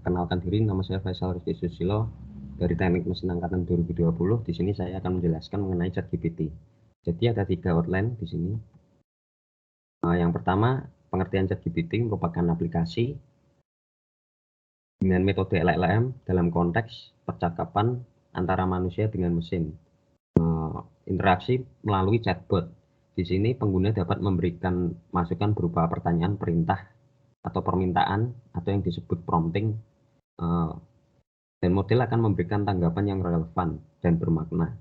Perkenalkan diri, nama saya Faisal Rizky Susilo dari Teknik Mesin Angkatan 2020. Di sini saya akan menjelaskan mengenai ChatGPT. Jadi ada 3 outline di sini. Yang pertama, pengertian ChatGPT merupakan aplikasi dengan metode LLM dalam konteks percakapan antara manusia dengan mesin. Interaksi melalui chatbot. Di sini pengguna dapat memberikan masukan berupa pertanyaan, perintah, atau permintaan, atau yang disebut prompting, dan model akan memberikan tanggapan yang relevan dan bermakna.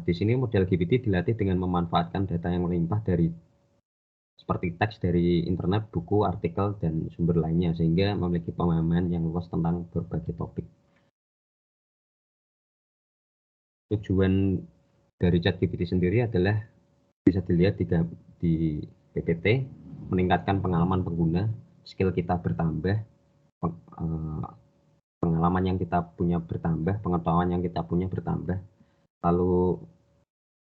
Di sini model GPT dilatih dengan memanfaatkan data yang melimpah dari seperti teks dari internet, buku, artikel, dan sumber lainnya, sehingga memiliki pemahaman yang luas tentang berbagai topik. Tujuan dari ChatGPT sendiri adalah bisa dilihat di PPT, meningkatkan pengalaman pengguna, skill kita bertambah, pengalaman yang kita punya bertambah, pengetahuan yang kita punya bertambah, lalu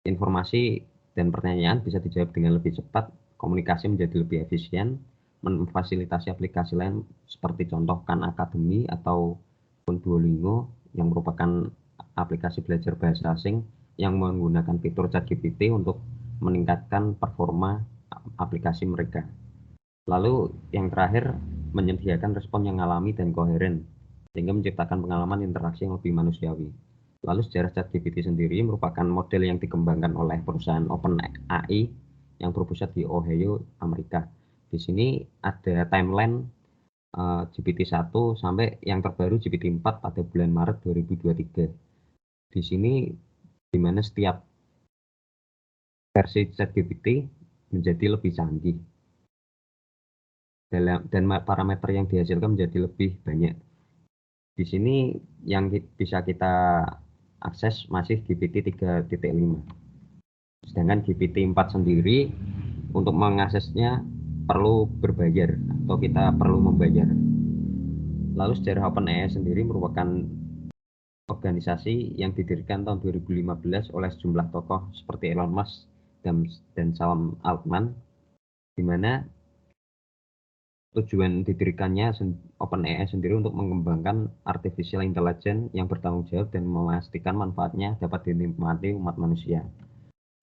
informasi dan pertanyaan bisa dijawab dengan lebih cepat, komunikasi menjadi lebih efisien, memfasilitasi aplikasi lain seperti contoh Khan Academy ataupun Duolingo yang merupakan aplikasi belajar bahasa asing yang menggunakan fitur ChatGPT untuk meningkatkan performa aplikasi mereka. Lalu yang terakhir, menyediakan respon yang alami dan koheren sehingga menciptakan pengalaman interaksi yang lebih manusiawi. Lalu sejarah ChatGPT sendiri merupakan model yang dikembangkan oleh perusahaan OpenAI yang berpusat di Ohio, Amerika. Di sini ada timeline GPT-1 sampai yang terbaru GPT-4 pada bulan Maret 2023. Di sini di mana setiap versi ChatGPT menjadi lebih canggih dan parameter yang dihasilkan menjadi lebih banyak. Di sini yang bisa kita akses masih GPT 3.5. Sedangkan GPT-4 sendiri untuk mengaksesnya perlu berbayar atau kita perlu membayar. Lalu sejarah OpenAI sendiri merupakan organisasi yang didirikan tahun 2015 oleh sejumlah tokoh seperti Elon Musk dan Sam Altman, di mana tujuan didirikannya OpenAI sendiri untuk mengembangkan artificial intelligence yang bertanggung jawab dan memastikan manfaatnya dapat dinikmati umat manusia.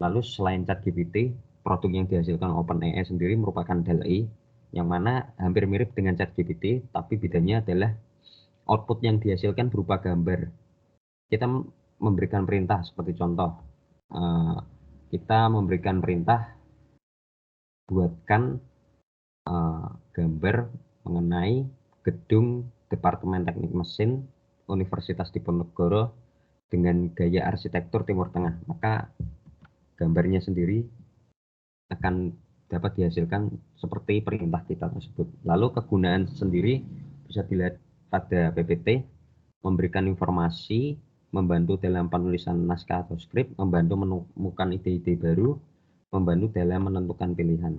Lalu selain ChatGPT, produk yang dihasilkan OpenAI sendiri merupakan DALL-E, yang mana hampir mirip dengan ChatGPT, tapi bedanya adalah output yang dihasilkan berupa gambar. Kita memberikan perintah seperti contoh, kita memberikan perintah buatkan gambar mengenai gedung Departemen Teknik Mesin Universitas Diponegoro dengan gaya arsitektur Timur Tengah, maka gambarnya sendiri akan dapat dihasilkan seperti perintah kita tersebut. Lalu kegunaan sendiri bisa dilihat pada PPT, memberikan informasi, membantu dalam penulisan naskah atau skrip, membantu menemukan ide-ide baru, membantu dalam menentukan pilihan.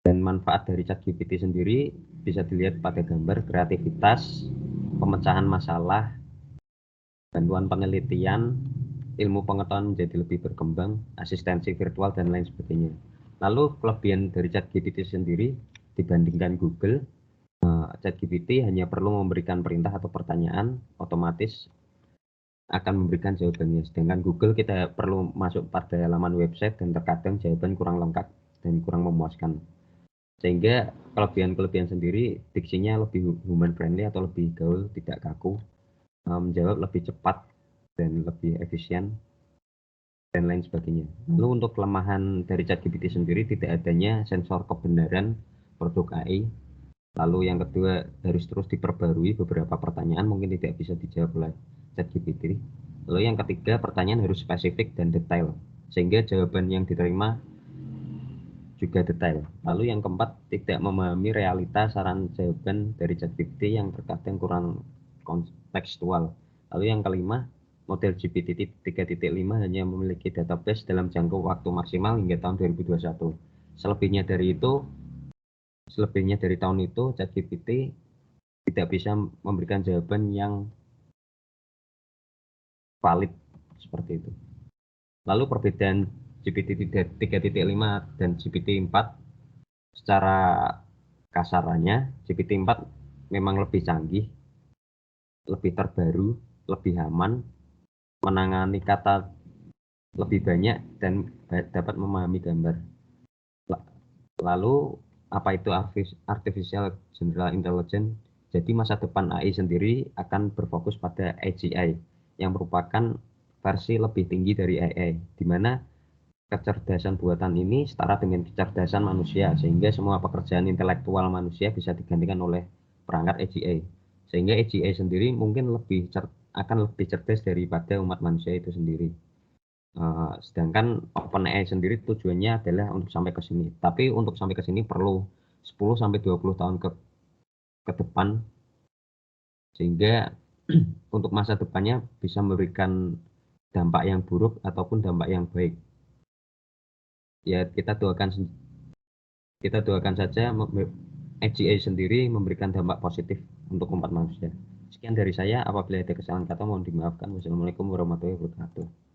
Dan manfaat dari ChatGPT sendiri bisa dilihat pada gambar kreativitas, pemecahan masalah, bantuan penelitian, ilmu pengetahuan menjadi lebih berkembang, asistensi virtual, dan lain sebagainya. Lalu kelebihan dari ChatGPT sendiri dibandingkan Google, ChatGPT hanya perlu memberikan perintah atau pertanyaan, otomatis akan memberikan jawabannya. Sedangkan Google kita perlu masuk pada halaman website dan terkadang jawaban kurang lengkap dan kurang memuaskan. Sehingga kelebihan-kelebihan sendiri, diksinya lebih human friendly atau lebih gaul, tidak kaku, menjawab lebih cepat dan lebih efisien, dan lain sebagainya. Lalu untuk kelemahan dari ChatGPT sendiri tidak adanya sensor kebenaran produk AI. Lalu yang kedua, harus terus diperbarui, beberapa pertanyaan mungkin tidak bisa dijawab oleh ChatGPT. Lalu yang ketiga, pertanyaan harus spesifik dan detail sehingga jawaban yang diterima juga detail. Lalu yang keempat, tidak memahami realita saran jawaban dari ChatGPT yang terkadang kurang kontekstual. Lalu yang kelima, model GPT 3.5 hanya memiliki database dalam jangka waktu maksimal hingga tahun 2021. Selebihnya dari tahun itu, ChatGPT tidak bisa memberikan jawaban yang valid seperti itu. Lalu perbedaan GPT 3.5 dan GPT 4 secara kasarannya, GPT 4 memang lebih canggih, lebih terbaru, lebih aman, menangani kata lebih banyak, dan dapat memahami gambar. Lalu apa itu Artificial General Intelligence? Jadi masa depan AI sendiri akan berfokus pada AGI, yang merupakan versi lebih tinggi dari AI, di mana kecerdasan buatan ini setara dengan kecerdasan manusia, sehingga semua pekerjaan intelektual manusia bisa digantikan oleh perangkat AGI. Sehingga AGI sendiri mungkin akan lebih cerdas daripada umat manusia itu sendiri. Sedangkan OpenAI sendiri tujuannya adalah untuk sampai ke sini. Tapi untuk sampai ke sini perlu 10-20 tahun ke depan, sehingga untuk masa depannya bisa memberikan dampak yang buruk ataupun dampak yang baik. Ya kita doakan saja AGI sendiri memberikan dampak positif untuk umat manusia. Sekian dari saya, apabila ada kesalahan kata mohon dimaafkan. Wassalamualaikum warahmatullahi wabarakatuh.